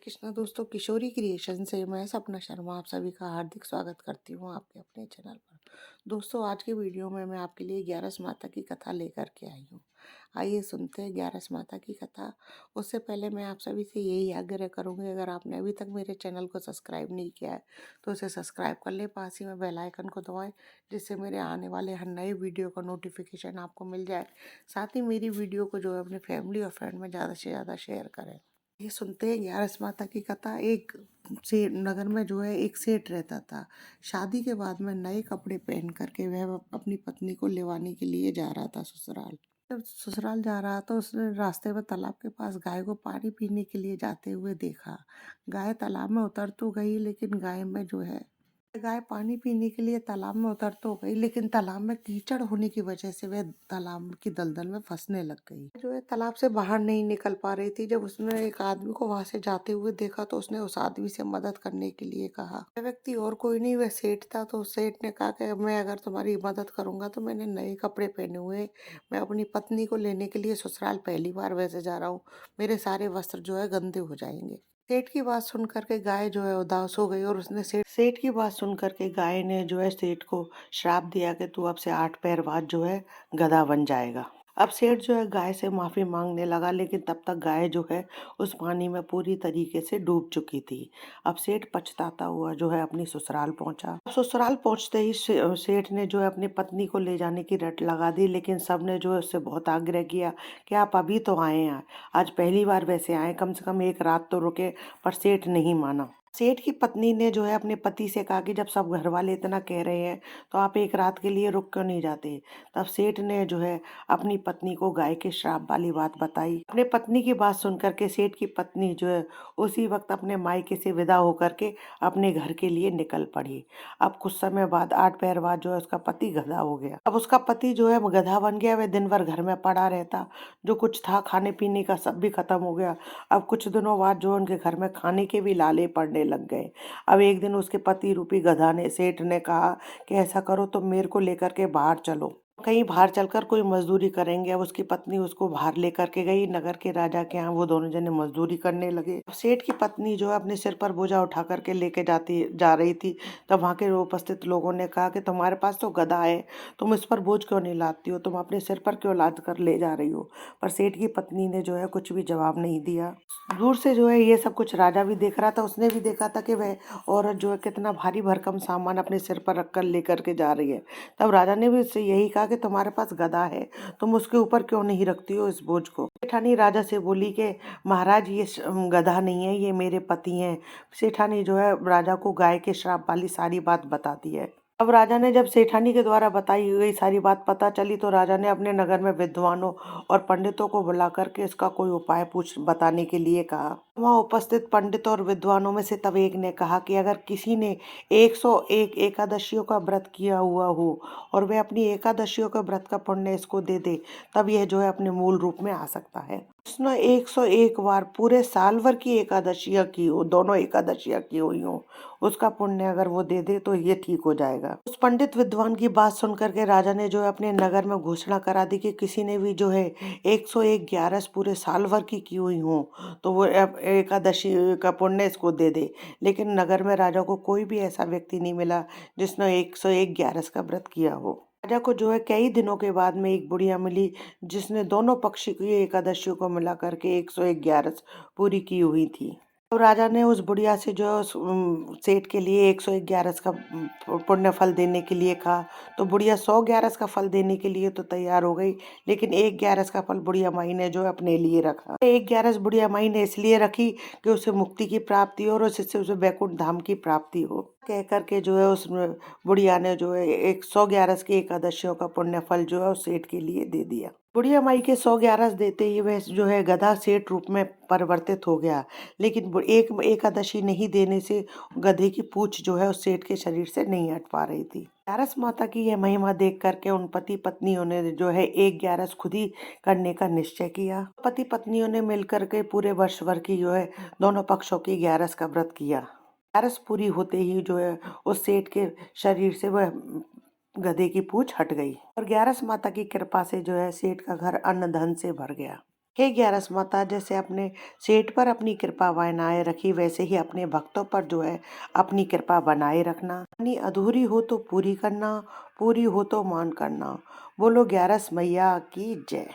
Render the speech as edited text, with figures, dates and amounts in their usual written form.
कृष्णा दोस्तों, किशोरी क्रिएशन से मैं सपना शर्मा आप सभी का हार्दिक स्वागत करती हूँ आपके अपने चैनल पर। दोस्तों, आज के वीडियो में मैं आपके लिए ग्यारस माता की कथा लेकर के आई हूँ। आइए सुनते हैं ग्यारस माता की कथा। उससे पहले मैं आप सभी से यही आग्रह करूँगी, अगर आपने अभी तक मेरे चैनल को सब्सक्राइब नहीं किया है तो उसे सब्सक्राइब कर ले, पास ही में बेल आइकन को दबाएं, जिससे मेरे आने वाले हर नए वीडियो का नोटिफिकेशन आपको मिल जाए। साथ ही मेरी वीडियो को जो है अपनी फैमिली और फ्रेंड में ज़्यादा से ज़्यादा शेयर करें। ये सुनते हैं ग्यारस माता की कथा। एक से नगर में जो है एक सेठ रहता था। शादी के बाद में नए कपड़े पहन करके वह अपनी पत्नी को लेवाने के लिए जा रहा था ससुराल। जब ससुराल जा रहा तो उसने रास्ते में तालाब के पास गाय को पानी पीने के लिए जाते हुए देखा। गाय तालाब में उतर तो गई, लेकिन गाय में जो है गाय पानी पीने के लिए तालाब में उतर तो गई, लेकिन तालाब में कीचड़ होने की वजह से वह तालाब की दलदल में फंसने लग गई। जो है तालाब से बाहर नहीं निकल पा रही थी। जब उसने एक आदमी को वहां से जाते हुए देखा तो उसने उस आदमी से मदद करने के लिए कहा। वह व्यक्ति और कोई नहीं, वह सेठ था। तो सेठ ने कहा कि मैं अगर तुम्हारी मदद करूंगा तो मैंने नए कपड़े पहने हुए, मैं अपनी पत्नी को लेने के लिए ससुराल पहली बार वैसे जा रहा हूँ, मेरे सारे वस्त्र जो है गंदे हो जाएंगे। सेठ की बात सुन करके गाय जो है उदास हो गई और उसने सेठ की बात सुन करके गाय ने जो है सेठ को श्राप दिया कि तू अब से 8 पैर बाद जो है गधा बन जाएगा। अब सेठ जो है गाय से माफी मांगने लगा, लेकिन तब तक गाय जो है उस पानी में पूरी तरीके से डूब चुकी थी। अब सेठ पछताता हुआ जो है अपनी ससुराल पहुंचा। अब ससुराल पहुंचते ही सेठ ने जो है अपनी पत्नी को ले जाने की रट लगा दी, लेकिन सबने जो है उससे बहुत आग्रह किया कि आप अभी तो आए हैं, आज पहली बार वैसे आए, कम से कम एक रात तो रुके। पर सेठ नहीं माना। सेठ की पत्नी ने जो है अपने पति से कहा कि जब सब घर वाले इतना कह रहे हैं तो आप एक रात के लिए रुक क्यों नहीं जाते। तब सेठ ने जो है अपनी पत्नी को गाय के श्राप वाली बात बताई। अपने पत्नी की बात सुन करके सेठ की पत्नी जो है उसी वक्त अपने मायके से विदा होकर के अपने घर के लिए निकल पड़ी। अब कुछ समय बाद 8 पैर बाद जो है उसका पति गधा हो गया। अब उसका पति जो है गधा बन गया। वह दिन भर घर में पड़ा रहता, जो कुछ था खाने पीने का सब भी खत्म हो गया। अब कुछ दिनों बाद जो उनके घर में खाने के भी लाले पड़ने लग गए। अब एक दिन उसके पति रूपी गधा ने सेठ ने कहा कि ऐसा करो तो मेरे को लेकर के बाहर चलो, कहीं बाहर चलकर कोई मजदूरी करेंगे। अब उसकी पत्नी उसको बाहर लेकर के गई नगर के राजा के यहाँ। वो दोनों जने मजदूरी करने लगे। अब सेठ की पत्नी जो है अपने सिर पर बोझा उठा करके लेके जा रही थी। तब वहाँ के उपस्थित लोगों ने कहा कि तुम्हारे पास तो गधा है, तुम इस पर बोझ क्यों नहीं लाती हो, तुम अपने सिर पर क्यों लाद कर ले जा रही हो। पर सेठ की पत्नी ने जो है कुछ भी जवाब नहीं दिया। दूर से जो है ये सब कुछ राजा भी देख रहा था। उसने भी देखा था कि वह औरत जो है कितना भारी भरकम सामान अपने सिर पर रखकर लेकर के जा रही है। तब राजा ने भी उससे यही कहा कि तुम्हारे पास गधा है, तुम उसके ऊपर क्यों नहीं रखती हो इस बोझ को। सेठानी राजा से बोली कि महाराज ये गधा नहीं है, ये मेरे पति हैं। सेठानी जो है राजा को गाय के श्राप वाली सारी बात बताती है। अब राजा ने जब सेठानी के द्वारा बताई गई सारी बात पता चली तो राजा ने अपने नगर में विद्वानों और पंडितों को बुला करके इसका कोई उपाय पूछ बताने के लिए कहा। वहाँ उपस्थित पंडितों और विद्वानों में से तब एक ने कहा कि अगर किसी ने 101 एकादशियों का व्रत किया हुआ हो और वह अपनी एकादशियों के व्रत का पुण्य इसको दे दे, तब यह जो है अपने मूल रूप में आ सकता है। उसने 101 बार पूरे साल भर की एकादशियां की हो, दोनों एकादशियां की हुई हो, उसका पुण्य अगर वो दे दे तो ये ठीक हो जाएगा। उस पंडित विद्वान की बात सुन करके राजा ने जो है अपने नगर में घोषणा करा दी कि किसी ने भी जो है 101 ग्यारस पूरे साल भर की हुई हो तो वो एकादशी का पुण्य इसको दे दे। लेकिन नगर में राजा को कोई भी ऐसा व्यक्ति नहीं मिला जिसने 101 ग्यारस का व्रत किया हो। राजा को जो है कई दिनों के बाद में एक बुढ़िया मिली जिसने दोनों पक्ष की एकादशियों को मिला करके 101 ग्यारस पूरी की हुई थी। तो राजा ने उस बुढ़िया से जो सेठ के लिए 101 ग्यारस का पुण्य फल देने के लिए कहा। तो बुढ़िया 100 ग्यारस का फल देने के लिए तो तैयार हो गई, लेकिन 1 ग्यारस का फल बुढ़िया माई ने जो है अपने लिए रखा। 1 ग्यारस बुढ़िया माई ने इसलिए रखी कि उसे मुक्ति की प्राप्ति हो और उससे उसे बैकुंठ धाम की प्राप्ति हो। कह करके जो है उस बुढ़िया ने जो है 111 की एकादशियों का पुण्य फल जो है उस सेठ के लिए दे दिया। बुढ़िया माई के 111 देते ही वह जो है गधा सेठ रूप में परिवर्तित हो गया, लेकिन एक एकादशी नहीं देने से गधे की पूंछ जो है उस सेठ के शरीर से नहीं हट पा रही थी। ग्यारस माता की यह महिमा देख करके उन पति पत्नियों ने जो है 1 ग्यारस खुद ही करने का निश्चय किया। पति पत्नियों ने मिलकर के पूरे वर्ष भर की जो है दोनों पक्षों की ग्यारस का व्रत किया। ग्यारस पूरी होते ही जो है उस सेठ के शरीर से वह गधे की पूंछ हट गई और ग्यारस माता की कृपा से जो है सेठ का घर अन्न धन से भर गया। हे ग्यारस माता, जैसे अपने सेठ पर अपनी कृपा बनाए रखी, वैसे ही अपने भक्तों पर जो है अपनी कृपा बनाए रखना। अपनी अधूरी हो तो पूरी करना, पूरी हो तो मान करना। बोलो ग्यारस मैया की जय।